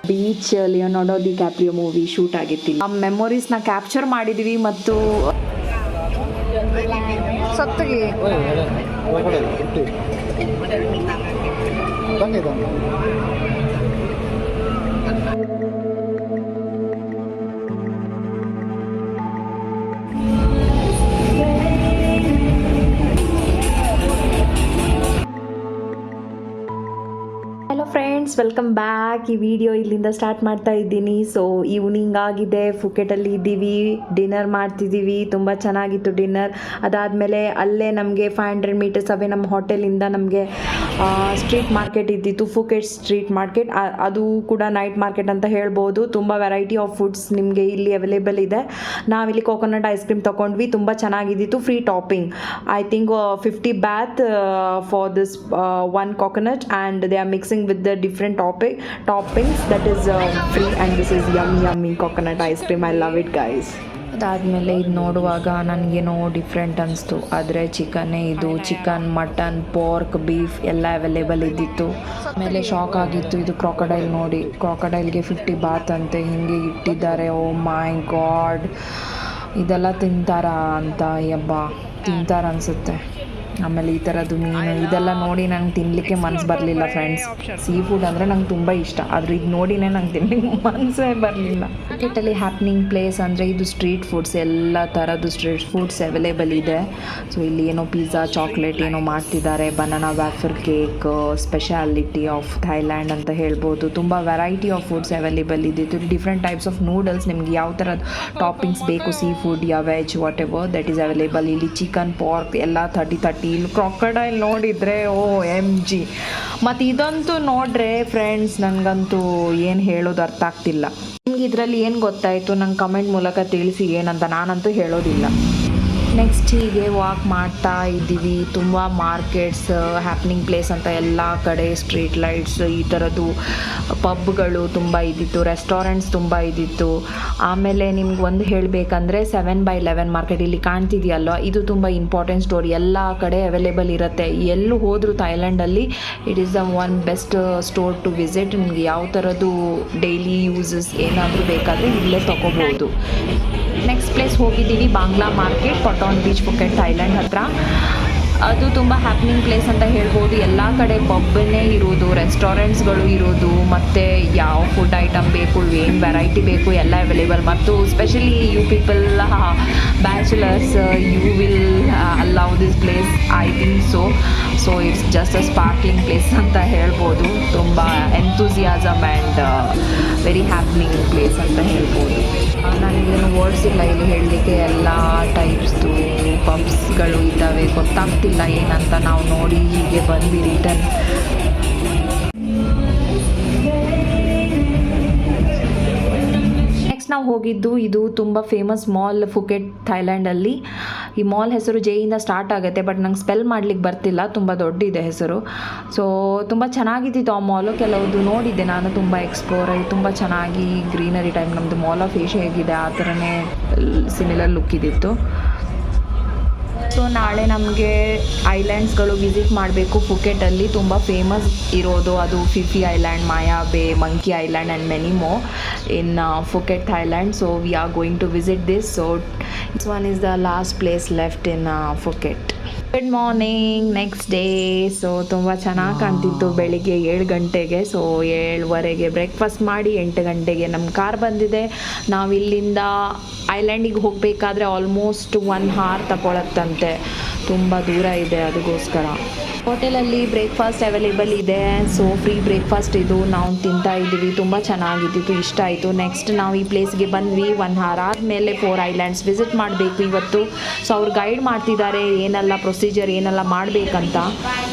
Beach Leonardo DiCaprio movie shoot ಆಗಿತ್ತಿಲ್ಲ. ಆ ಮೆಮೊರೀಸ್ನ ಕ್ಯಾಪ್ಚರ್ ಮಾಡಿದ್ದೀವಿ. ಮತ್ತು ಸತ್ತಗೆ ಫ್ರೆಂಡ್ಸ್, ವೆಲ್ಕಮ್ ಬ್ಯಾಕ್. ಈ ವಿಡಿಯೋ ಇಲ್ಲಿಂದ ಸ್ಟಾರ್ಟ್ ಮಾಡ್ತಾ ಇದ್ದೀನಿ. ಸೊ ಈವ್ನಿಂಗ್ ಆಗಿದೆ, ಫುಕೆಟಲ್ಲಿ ಇದ್ದೀವಿ, ಡಿನ್ನರ್ ಮಾಡ್ತಿದ್ದೀವಿ. ತುಂಬ ಚೆನ್ನಾಗಿತ್ತು ಡಿನ್ನರ್. ಅದಾದಮೇಲೆ ಅಲ್ಲೇ ನಮಗೆ 500 ಮೀಟರ್ಸ್ ಅವೇ ನಮ್ಮ ಹೋಟೆಲಿಂದ ನಮಗೆ ಸ್ಟ್ರೀಟ್ ಮಾರ್ಕೆಟ್ ಇದ್ದಿತ್ತು, ಫುಕೆಟ್ ಸ್ಟ್ರೀಟ್ ಮಾರ್ಕೆಟ್. ಅದು ಕೂಡ ನೈಟ್ ಮಾರ್ಕೆಟ್ ಅಂತ ಹೇಳ್ಬೋದು. ತುಂಬ ವೆರೈಟಿ ಆಫ್ ಫುಡ್ಸ್ ನಿಮಗೆ ಇಲ್ಲಿ ಅವೈಲೇಬಲ್ ಇದೆ. ನಾವಿಲ್ಲಿ ಕೋಕೋನಟ್ ಐಸ್ ಕ್ರೀಮ್ ತೊಗೊಂಡ್ವಿ, ತುಂಬ ಚೆನ್ನಾಗಿದ್ದಿತ್ತು. Free topping, I think 50 baht for this one coconut, and they are mixing with the different toppings that is free, and this is yummy coconut ice cream. I love it, guys. ಅದಾದಮೇಲೆ ಇದು ನೋಡುವಾಗ ನನಗೇನೋ different ಅನಿಸ್ತು. ಆದರೆ ಚಿಕನ್ನೇ ಇದು. Chicken, mutton, pork, beef ಎಲ್ಲ available ಇದ್ದಿತ್ತು. ಆಮೇಲೆ ಶಾಕ್ ಆಗಿತ್ತು, ಇದು ಕ್ರಾಕೊಡೈಲ್ ನೋಡಿ. ಕ್ರಾಕೊಡೈಲ್ಗೆ 50 baht ಅಂತೆ ಹಿಂಗೆ ಇಟ್ಟಿದ್ದಾರೆ. ಓ ಮೈ ಗಾಡ್, ಇದೆಲ್ಲ ತಿಂತಾರಾ ಅಂತ, ಯಬ್ಬಾ ತಿಂತಾರ ಅನಿಸುತ್ತೆ. ಆಮೇಲೆ ಈ ಥರದ್ದು ಮೀನು ಇದೆಲ್ಲ ನೋಡಿ ನಂಗೆ ತಿನ್ನಲಿಕ್ಕೆ ಮನಸ್ಸು ಬರಲಿಲ್ಲ ಫ್ರೆಂಡ್ಸ್. ಸೀ ಫುಡ್ ಅಂದರೆ ನಂಗೆ ತುಂಬ ಇಷ್ಟ, ಆದರೆ ಇದು ನೋಡಿನೇ ನಂಗೆ ತಿನ್ನಲಿಕ್ಕೆ ಮನಸ್ಸೇ ಬರಲಿಲ್ಲ. ಫುಕೆಟಲ್ಲಿ ಹ್ಯಾಪ್ನಿಂಗ್ ಪ್ಲೇಸ್ ಅಂದರೆ ಇದು ಸ್ಟ್ರೀಟ್ ಫುಡ್ಸ್, ಎಲ್ಲ ಥರದ್ದು ಸ್ಟ್ರೀಟ್ ಫುಡ್ಸ್ ಅವೈಲೇಬಲ್ ಇದೆ. ಸೊ ಇಲ್ಲಿ ಏನೋ ಪಿಜ್ಜಾ, ಚಾಕ್ಲೇಟ್ ಏನೋ ಮಾಡ್ತಿದ್ದಾರೆ. Banana wafer cake, speciality of Thailand ಅಂತ ಹೇಳ್ಬೋದು. ತುಂಬ ವೆರೈಟಿ ಆಫ್ ಫುಡ್ಸ್ ಅವೈಲೇಬಲ್ ಇದ್ದಿತ್ತು. ಡಿಫ್ರೆಂಟ್ ಟೈಪ್ಸ್ ಆಫ್ ನೂಡಲ್ಸ್, ನಿಮ್ಗೆ ಯಾವ ಥರದ ಟಾಪಿಂಗ್ಸ್ ಬೇಕು, ಸೀ ಫುಡ್ ಯಾ veg whatever that is available. ಇಲ್ಲಿ ಚಿಕನ್, ಪಾರ್ಕ್ ಎಲ್ಲ 30 ಇಲ್ಲಿ ಕ್ರಾಕೊಡೈಲ್ ನೋಡಿದರೆ ಓ MG. ಮತ್ತು ಇದಂತೂ ನೋಡ್ರೆ ಫ್ರೆಂಡ್ಸ್, ನನಗಂತೂ ಏನು ಹೇಳೋದು ಅರ್ಥ ಆಗ್ತಿಲ್ಲ. ನಿಮ್ಗೆ ಇದರಲ್ಲಿ ಏನು ಗೊತ್ತಾಯಿತು ನಂಗೆ ಕಮೆಂಟ್ ಮೂಲಕ ತಿಳಿಸಿ, ಏನಂತ. ನಾನಂತೂ ಹೇಳೋದಿಲ್ಲ. ನೆಕ್ಸ್ಟ್ ಹೀಗೆ ವಾಕ್ ಮಾಡ್ತಾ ಇದ್ದೀವಿ. ತುಂಬ ಮಾರ್ಕೆಟ್ಸ್, ಹ್ಯಾಪ್ನಿಂಗ್ ಪ್ಲೇಸ್ ಅಂತ ಎಲ್ಲ ಕಡೆ, ಸ್ಟ್ರೀಟ್ ಲೈಟ್ಸ್, ಈ ಥರದ್ದು ಪಬ್ಗಳು ತುಂಬ ಇದ್ದಿತ್ತು, ರೆಸ್ಟೋರೆಂಟ್ಸ್ ತುಂಬ ಇದ್ದಿತ್ತು. ಆಮೇಲೆ ನಿಮ್ಗೆ ಒಂದು ಹೇಳಬೇಕಂದ್ರೆ 7/11 ಮಾರ್ಕೆಟ್ ಇಲ್ಲಿ ಕಾಣ್ತಿದೆಯಲ್ವ, ಇದು ತುಂಬ ಇಂಪಾರ್ಟೆಂಟ್ ಸ್ಟೋರ್. ಎಲ್ಲ ಕಡೆ ಅವೈಲೇಬಲ್ ಇರುತ್ತೆ. ಎಲ್ಲೂ ಹೋದರೂ ಥೈಲ್ಯಾಂಡಲ್ಲಿ it is the one best store to visit. ನಿಮಗೆ ಯಾವ ಥರದ್ದು ಡೈಲಿ ಯೂಸಸ್ ಏನಾದರೂ ಬೇಕಾದರೆ ಇಲ್ಲೇ ತೊಗೋಬೋದು. ನೆಕ್ಸ್ಟ್ ಪ್ಲೇಸ್ ಹೋಗಿದ್ದೀವಿ, Bangla market, Patong beach, Phuket, Thailand ಹತ್ರ. ಅದು ತುಂಬ ಹ್ಯಾಪ್ನಿಂಗ್ ಪ್ಲೇಸ್ ಅಂತ ಹೇಳ್ಬೋದು. ಎಲ್ಲ ಕಡೆ ಪಬ್ನೇ ಇರೋದು, ರೆಸ್ಟೋರೆಂಟ್ಸ್ಗಳು ಇರೋದು, ಮತ್ತು ಯಾವ ಫುಡ್ ಐಟಮ್ ಬೇಕು, ಏನು ವೆರೈಟಿ ಬೇಕು ಎಲ್ಲ ಅವೈಲೇಬಲ್. ಮತ್ತು specially you people, bachelors, you will allow this place, I think so it's just a sparkling place ಅಂತ ಹೇಳ್ಬೋದು. ತುಂಬ enthusiasm and very happening place ಅಂತ ಹೇಳ್ಬೋದು. ನನಗೇನು ವರ್ಡ್ಸ್ ಇಲ್ಲ ಇಲ್ಲಿ ಹೇಳಲಿಕ್ಕೆ. ಎಲ್ಲ ಟೈಪ್ಸ್ದು ಪಬ್ಸ್ಗಳು ಇದ್ದಾವೆ, ಗೊತ್ತಾಗ್ತಿಲ್ಲ ಏನಂತ. ನಾವು ನೋಡಿ ಹೀಗೆ ಬಂದ್ವಿ ರಿಟರ್ನ್. ನೆಕ್ಸ್ಟ್ ನಾವು ಹೋಗಿದ್ದು, ಇದು ತುಂಬ ಫೇಮಸ್ ಮಾಲ್ ಫುಕೆಟ್ ಥೈಲ್ಯಾಂಡಲ್ಲಿ. ಈ ಮಾಲ್ ಹೆಸರು ಜೆಯಿಂದ ಸ್ಟಾರ್ಟ್ ಆಗುತ್ತೆ, ಬಟ್ ನಂಗೆ ಸ್ಪೆಲ್ ಮಾಡ್ಲಿಕ್ಕೆ ಬರ್ತಿಲ್ಲ, ತುಂಬ ದೊಡ್ಡಿದೆ ಹೆಸರು. ಸೊ ತುಂಬ ಚೆನ್ನಾಗಿದ್ದಿತ್ತು ಆ ಮಾಲು. ಕೆಲವುದು ನೋಡಿದ್ದೆ ನಾನು, ತುಂಬ ಎಕ್ಸ್ಪ್ಲೋರ್ ಆಗಿ ತುಂಬ ಚೆನ್ನಾಗಿ ಗ್ರೀನರಿ ಟೈಪ್. ನಮ್ಮದು ಮಾಲ್ ಆಫ್ ಏಷ್ಯಾ ಹೇಗಿದೆ ಆ ಥರನೇ ಸಿಮಿಲರ್ ಲುಕ್ ಇದ್ದಿತ್ತು. ಸೊ ನಾಳೆ ನಮಗೆ ಐಲ್ಯಾಂಡ್ಸ್ಗಳು ವಿಸಿಟ್ ಮಾಡಬೇಕು ಫುಕೆಟಲ್ಲಿ. ತುಂಬ ಫೇಮಸ್ ಇರೋದು ಅದು Fifi island, Maya Bay, monkey island and many more in Phuket Thailand. So we are going to visit this. So this one is the last place left in Phuket. Good morning, next day. So ತುಂಬ ಚೆನ್ನಾಗಿ ಕಾಣ್ತಿತ್ತು. ಬೆಳಿಗ್ಗೆ 7 ಗಂಟೆಗೆ, so 7:15 breakfast ಮಾಡಿ 8 ಗಂಟೆಗೆ ನಮ್ಮ car ಬಂದಿದೆ. ನಾವು ಇಲ್ಲಿಂದ ಐಲ್ಯಾಂಡಿಗೆ ಹೋಗಬೇಕಾದ್ರೆ ಆಲ್ಮೋಸ್ಟ್ 1 hour ತಗೊಳತ್ತಂತೆ, ತುಂಬ ದೂರ ಇದೆ. ಅದಕ್ಕೋಸ್ಕರ ಹೋಟೆಲಲ್ಲಿ ಬ್ರೇಕ್ಫಾಸ್ಟ್ ಅವೈಲೇಬಲ್ ಇದೆ. ಸೊ ಫ್ರೀ ಬ್ರೇಕ್ಫಾಸ್ಟ್ ಇದು, ನಾವು ತಿಂತಾ ಇದ್ದೀವಿ. ತುಂಬ ಚೆನ್ನಾಗಿದ್ದಿತ್ತು, ಇಷ್ಟ ಆಯಿತು. ನೆಕ್ಸ್ಟ್ ನಾವು ಈ ಪ್ಲೇಸ್ಗೆ ಬಂದ್ವಿ. 1 hour ಆದಮೇಲೆ 4 ಐಲ್ಯಾಂಡ್ಸ್ ವಿಸಿಟ್ ಮಾಡಬೇಕು ಇವತ್ತು. ಸೊ ಅವ್ರು ಗೈಡ್ ಮಾಡ್ತಿದ್ದಾರೆ, ಏನೆಲ್ಲ ಪ್ರೊಸೀಜರ್, ಏನೆಲ್ಲ ಮಾಡಬೇಕಂತ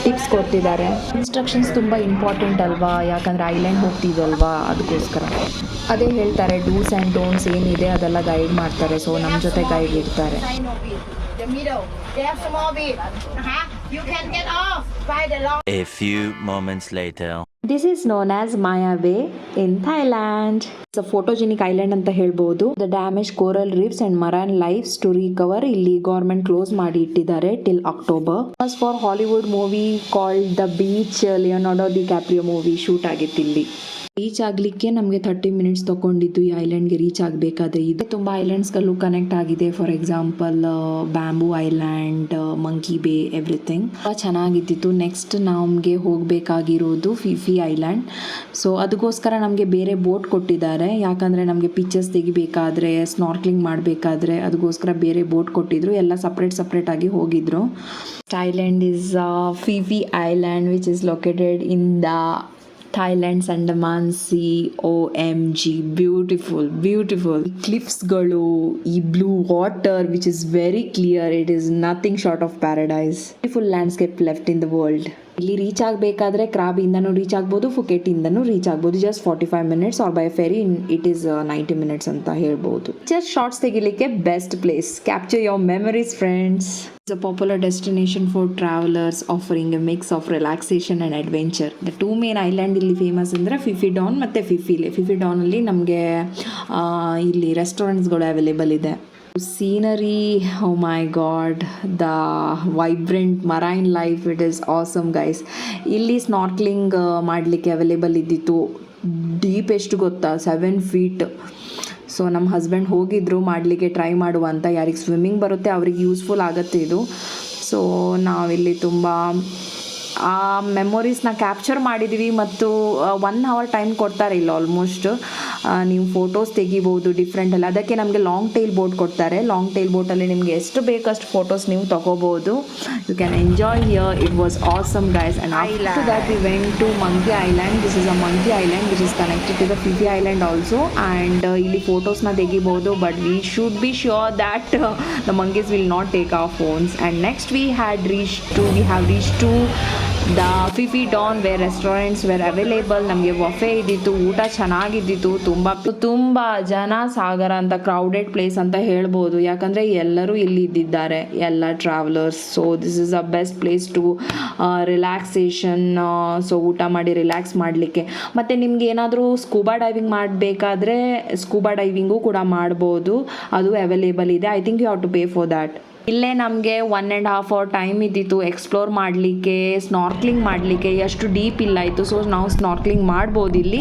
ಟಿಪ್ಸ್ ಕೊಡ್ತಿದ್ದಾರೆ. ಇನ್ಸ್ಟ್ರಕ್ಷನ್ಸ್ ತುಂಬ ಇಂಪಾರ್ಟೆಂಟ್ ಅಲ್ವಾ, ಯಾಕಂದರೆ ಐಲ್ಯಾಂಡ್ ಹೋಗ್ತಿದ್ವಲ್ವಾ, ಅದಕ್ಕೋಸ್ಕರ ಅದೇ ಹೇಳ್ತಾರೆ. ಡೂಸ್ ಆ್ಯಂಡ್ ಡೋಂಟ್ಸ್ ಏನಿದೆ ಅದೆಲ್ಲ ಗೈಡ್ ಮಾಡ್ತಾರೆ. ಸೊ ನಮ್ಮ ಜೊತೆ ಗೈಡ್ ಇರ್ತಾರೆ. The middle. They have small bit. You can get off by the long. A few moments later. This is known as Maya Bay in Thailand. It's a photogenic island ಅಂತ ಹೇಳ್ಬೋದು. The damaged coral reefs and marine lives to recover ಇಲ್ಲಿ government close ಮಾಡಿ ಇಟ್ಟಿದ್ದಾರೆ till October. As for Hollywood movie called The Beach, Leonardo DiCaprio movie shoot ಆಗಿತ್ತು ಇಲ್ಲಿ. Reach ಆಗಲಿಕ್ಕೆ ನಮಗೆ 30 minutes ತೊಗೊಂಡಿದ್ದು ಈ ಐಲ್ಯಾಂಡ್ಗೆ ರೀಚ್ ಆಗಬೇಕಾದ್ರೆ. ಇದು ತುಂಬ ಐಲ್ಯಾಂಡ್ಸ್ಗಳು ಕನೆಕ್ಟ್ ಆಗಿದೆ. For example bamboo island, monkey ಬೇ, ಎವ್ರಿಥಿಂಗ್ ತುಂಬ ಚೆನ್ನಾಗಿದ್ದಿತ್ತು. ನೆಕ್ಸ್ಟ್ ನಮಗೆ ಹೋಗಬೇಕಾಗಿರೋದು ಫಿಫಿ ಐಲ್ಯಾಂಡ್. ಸೊ ಅದಕ್ಕೋಸ್ಕರ ನಮಗೆ ಬೇರೆ ಬೋಟ್ ಕೊಟ್ಟಿದ್ದಾರೆ, ಯಾಕಂದರೆ ನಮಗೆ ಪಿಕ್ಚರ್ಸ್ ತೆಗಿಬೇಕಾದ್ರೆ, ಸ್ನಾರ್ಕ್ಲಿಂಗ್ ಮಾಡಬೇಕಾದ್ರೆ ಅದಕ್ಕೋಸ್ಕರ ಬೇರೆ ಬೋಟ್ ಕೊಟ್ಟಿದ್ರು. ಎಲ್ಲ ಸಪ್ರೇಟಾಗಿ ಹೋಗಿದ್ರು. Island is Phi Phi island which is located in the Thailand's Andaman sea. OMG beautiful ಕ್ಲಿಫ್ಸ್ಗಳು, ಈ blue water which is very clear. It is nothing short of paradise. Beautiful landscape left in the world. ಇಲ್ಲಿ reach ಆಗಬೇಕಾದ್ರೆ ಕ್ರಾಬಿಂದನೂ reach ಆಗ್ಬೋದು, ಫುಕೆಟಿಂದನೂ reach ಆಗ್ಬೋದು. Just 45 minutes or by ferry it is 90 minutes ಅಂತ ಹೇಳ್ಬೋದು. ಜಸ್ಟ್ ಶಾರ್ಟ್ಸ್ ತೆಗಿಲಿಕ್ಕೆ best place. Capture your memories friends. It's a popular destination for travelers offering a mix of relaxation and adventure. The two main island ಇಲ್ಲಿ famous ಅಂದರೆ Phi Phi Don ಮತ್ತು Phi Phi Le. Phi Phi ಡಾನಲ್ಲಿ ನಮಗೆ ಇಲ್ಲಿ ರೆಸ್ಟೋರೆಂಟ್ಸ್ಗಳು ಅವೈಲೇಬಲ್ ಇದೆ. Scenery, oh my god, the vibrant marine life, it is awesome guys. ಇಲ್ಲಿ snorkelling ಮಾಡಲಿಕ್ಕೆ ಅವೈಲೇಬಲ್ ಇದ್ದಿತ್ತು. ಡೀಪ್ ಎಷ್ಟು ಗೊತ್ತಾ? 7 ಫೀಟ್. ಸೊ ನಮ್ಮ ಹಸ್ಬೆಂಡ್ ಹೋಗಿದ್ರು ಮಾಡಲಿಕ್ಕೆ, ಟ್ರೈ ಮಾಡುವಂತ. ಯಾರಿಗೆ ಸ್ವಿಮ್ಮಿಂಗ್ ಬರುತ್ತೆ ಅವ್ರಿಗೆ ಯೂಸ್ಫುಲ್ ಆಗುತ್ತೆ ಇದು. ಸೊ ನಾವಿಲ್ಲಿ ತುಂಬ ಆ ಮೆಮೊರೀಸ್ನ ಕ್ಯಾಪ್ಚರ್ ಮಾಡಿದ್ದೀವಿ. ಮತ್ತು 1 ಅವರ್ ಟೈಮ್ ಕೊಡ್ತಾರೆ ಇಲ್ಲಿ ಆಲ್ಮೋಸ್ಟ್. ನೀವು ಫೋಟೋಸ್ ತೆಗಿಬೋದು ಡಿಫ್ರೆಂಟಲ್ಲಿ. ಅದಕ್ಕೆ ನಮಗೆ ಲಾಂಗ್ ಟೈಲ್ ಬೋಟ್ ಕೊಡ್ತಾರೆ. ಲಾಂಗ್ ಟೈಲ್ ಬೋಟಲ್ಲಿ ನಿಮಗೆ ಎಷ್ಟು ಬೇಕಷ್ಟು ಫೋಟೋಸ್ ನೀವು ತೊಗೋಬೋದು. You can enjoy here. It was awesome guys. And after that we went to monkey island. This is a monkey island which is connected to the Phi Phi island also. And ಇಲ್ಲಿ ಫೋಟೋಸ್ನ ತೆಗಿಬೋದು, but we should be sure that the monkeys will not take our phones. And next we have reach to the Fifi Don where restaurants were available. ನಮಗೆ buffet ಇದ್ದಿತ್ತು, ಊಟ ಚೆನ್ನಾಗಿದ್ದಿತ್ತು. ತುಂಬ ಜನ ಸಾಗರ ಅಂತ crowded place ಅಂತ ಹೇಳ್ಬೋದು, ಯಾಕಂದರೆ ಎಲ್ಲರೂ ಇಲ್ಲಿ ಇದ್ದಿದ್ದಾರೆ, ಎಲ್ಲ travellers. So this is a best place to relaxation. So ಊಟ ಮಾಡಿ ರಿಲ್ಯಾಕ್ಸ್ ಮಾಡಲಿಕ್ಕೆ. ಮತ್ತು ನಿಮ್ಗೆ ಏನಾದರೂ ಸ್ಕೂಬಾ ಡೈವಿಂಗ್ ಮಾಡಬೇಕಾದ್ರೆ ಸ್ಕೂಬಾ ಡೈವಿಂಗು ಕೂಡ ಮಾಡ್ಬೋದು, ಅದು ಅವೈಲೇಬಲ್ ಇದೆ. I think you have to pay for that. ಇಲ್ಲೇ ನಮಗೆ 1.5 ಅವರ್ ಟೈಮ್ ಇದ್ದಿತ್ತು ಎಕ್ಸ್ಪ್ಲೋರ್ ಮಾಡಲಿಕ್ಕೆ, ಸ್ನಾರ್ಕ್ಲಿಂಗ್ ಮಾಡಲಿಕ್ಕೆ. ಎಷ್ಟು ಡೀಪ್ ಇಲ್ಲ ಇತ್ತು, ಸೊ ನಾವು ಸ್ನಾರ್ಕ್ಲಿಂಗ್ ಮಾಡ್ಬೋದು ಇಲ್ಲಿ.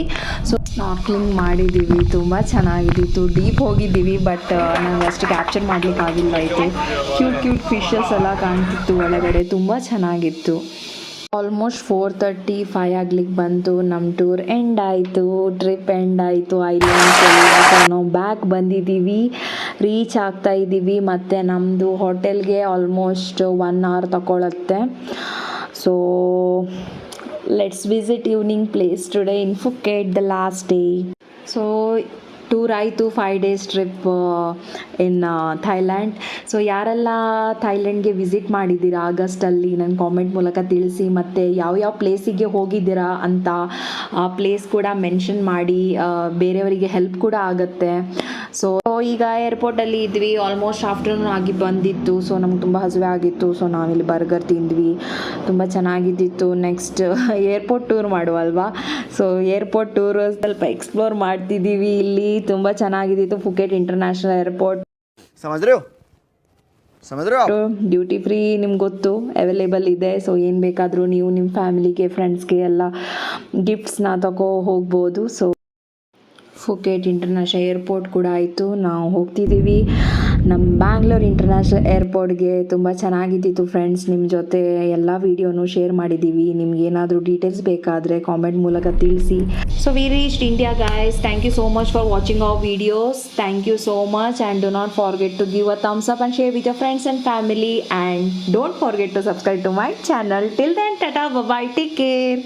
ಸೊ ಸ್ನಾರ್ಕ್ಲಿಂಗ್ ಮಾಡಿದ್ದೀವಿ, ತುಂಬ ಚೆನ್ನಾಗಿದ್ದಿತ್ತು. ಡೀಪ್ ಹೋಗಿದ್ದೀವಿ, ಬಟ್ ನನಗೆ ಅಷ್ಟು ಕ್ಯಾಪ್ಚರ್ ಮಾಡಲಿಕ್ಕಾಗಿಲ್ಲ ಇತ್ತು. ಕ್ಯೂಟ್ ಫಿಶಸ್ ಎಲ್ಲ ಕಾಣ್ತಿತ್ತು ಒಳಗಡೆ, ತುಂಬ ಚೆನ್ನಾಗಿತ್ತು. ಆಲ್ಮೋಸ್ಟ್ 4:35 ಆಗ್ಲಿಕ್ಕೆ ಬಂತು. ನಮ್ಮ ಟೂರ್ ಎಂಡ್ ಆಯಿತು, ಟ್ರಿಪ್ ಎಂಡ್ ಆಯಿತು ಐಲ್ಯಾಂಡ್ಸಲ್ಲಿ. ಸೊ ನಾವು ಬ್ಯಾಕ್ ಬಂದಿದ್ದೀವಿ, ರೀಚ್ ಆಗ್ತಾ ಇದ್ದೀವಿ. ಮತ್ತು ನಮ್ಮದು ಹೋಟೆಲ್ಗೆ ಆಲ್ಮೋಸ್ಟ್ 1 ಅವರ್ ತಗೊಳುತ್ತೆ. So let's visit evening place today in Phuket, the last day. So tour ಆಯಿತು, 5 days trip in Thailand. So ಯಾರೆಲ್ಲ ಥೈಲ್ಯಾಂಡ್ಗೆ ವಿಸಿಟ್ ಮಾಡಿದ್ದೀರಾ ಆಗಸ್ಟಲ್ಲಿ ನನ್ನ ಕಾಮೆಂಟ್ ಮೂಲಕ ತಿಳಿಸಿ. ಮತ್ತು ಯಾವ್ಯಾವ ಪ್ಲೇಸಿಗೆ ಹೋಗಿದ್ದೀರಾ ಅಂತ ಆ ಪ್ಲೇಸ್ ಕೂಡ ಮೆನ್ಷನ್ ಮಾಡಿ, ಬೇರೆಯವರಿಗೆ ಹೆಲ್ಪ್ ಕೂಡ ಆಗುತ್ತೆ. ಸೊ ಈಗ ಏರ್ಪೋರ್ಟಲ್ಲಿ ಇದ್ವಿ, ಆಲ್ಮೋಸ್ಟ್ ಆಫ್ಟರ್ನೂನ್ ಆಗಿ ಬಂದಿತ್ತು. ಸೊ ನಮ್ಗೆ ತುಂಬ ಹಸಿವೆ ಆಗಿತ್ತು. ಸೊ ನಾವಿಲ್ಲಿ ಬರ್ಗರ್ ತಿಂದ್ವಿ, ತುಂಬ ಚೆನ್ನಾಗಿದ್ದಿತ್ತು. ನೆಕ್ಸ್ಟ್ ಏರ್ಪೋರ್ಟ್ ಟೂರ್ ಮಾಡುವಲ್ವಾ, ಸೊ ಏರ್ಪೋರ್ಟ್ ಟೂರ್ ಸ್ವಲ್ಪ ಎಕ್ಸ್ಪ್ಲೋರ್ ಮಾಡ್ತಿದ್ದೀವಿ. ಇಲ್ಲಿ ತುಂಬ ಚೆನ್ನಾಗಿದ್ದಿತ್ತು Phuket international airport. Duty free ನಿಮ್ಗೆ ಗೊತ್ತು ಅವೈಲೇಬಲ್ ಇದೆ. ಸೊ ಏನು ಬೇಕಾದರೂ ನೀವು ನಿಮ್ಮ ಫ್ಯಾಮಿಲಿಗೆ, ಫ್ರೆಂಡ್ಸ್ಗೆ ಎಲ್ಲ ಗಿಫ್ಟ್ಸ್ನ ತಗೋ ಹೋಗ್ಬೋದು. ಸೊ ಫುಕೆಟ್ ಇಂಟರ್ನ್ಯಾಷನಲ್ ಏರ್ಪೋರ್ಟ್ ಕೂಡ ಆಯಿತು. ನಾವು ಹೋಗ್ತಿದ್ದೀವಿ ನಮ್ಮ ಬ್ಯಾಂಗ್ಳೂರ್ ಇಂಟರ್ನ್ಯಾಷನಲ್ ಏರ್ಪೋರ್ಟ್ಗೆ. ತುಂಬ ಚೆನ್ನಾಗಿದ್ದಿತ್ತು ಫ್ರೆಂಡ್ಸ್, ನಿಮ್ಮ ಜೊತೆ ಎಲ್ಲ ವೀಡಿಯೋನು ಶೇರ್ ಮಾಡಿದ್ದೀವಿ. ನಿಮ್ಗೆ ಏನಾದರೂ ಡೀಟೇಲ್ಸ್ ಬೇಕಾದರೆ ಕಾಮೆಂಟ್ ಮೂಲಕ ತಿಳಿಸಿ. So we reached India guys. Thank you so much for watching our videos. Thank you so much, and do not forget to give a thumbs up and share with your friends and family. And don't forget to subscribe to my channel. Till then, tata, bye bye, take care.